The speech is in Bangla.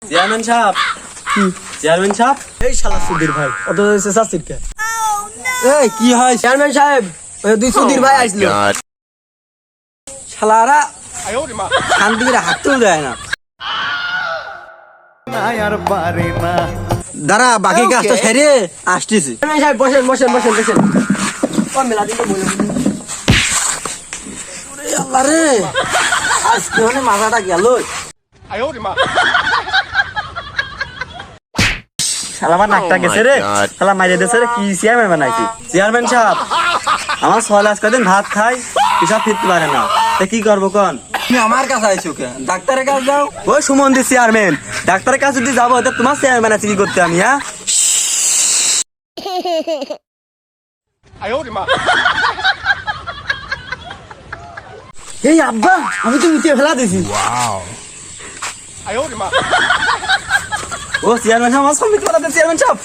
চেয়ারম্যান সাহেব, চেয়ারম্যান সাহেব, এই শালা সুধীর ভাই অত হয়েছে চাচির কে? এই কি হয় চেয়ারম্যান সাহেব? ওই দুই সুধীর ভাই আসলো, শালারা শান্তি করে হাঁটতেও দেয় না। দাঁড়া, বাকি কাজটা সেরে আসতেছি। চেয়ারম্যান সাহেব বসেন বসেন বসেন বসেন। ও মেলা দিকে বলে ওরে আল্লাহ রে, আজকে মানে মাথাটা গেল। শালা আমার নাকটা গেছে রে, শালা মাইরে দিয়েছে রে। কি চেয়ারম্যান বানাইছি? চেয়ারম্যান সাহেব, আমার 6 লাখ দিন ভাত খাই, হিসাব ফিরতে পারে না, তা কি করবো কন? তুমি আমার কাছে আইছো কে? ডাক্তারের কাছে যাও। ওই সুমন্দির চেয়ারম্যান, ডাক্তারের কাছে যদি যাবো তা তোমার চেয়ারম্যান আছে কি করতে আমি? হ্যাঁ, এই আব্বা, আমি তো মুতিয়ে ফেলা দিছি। ও চেয়ারম্যান সাহেব, আমার সমিতি চেয়ারম্যান সাহেব।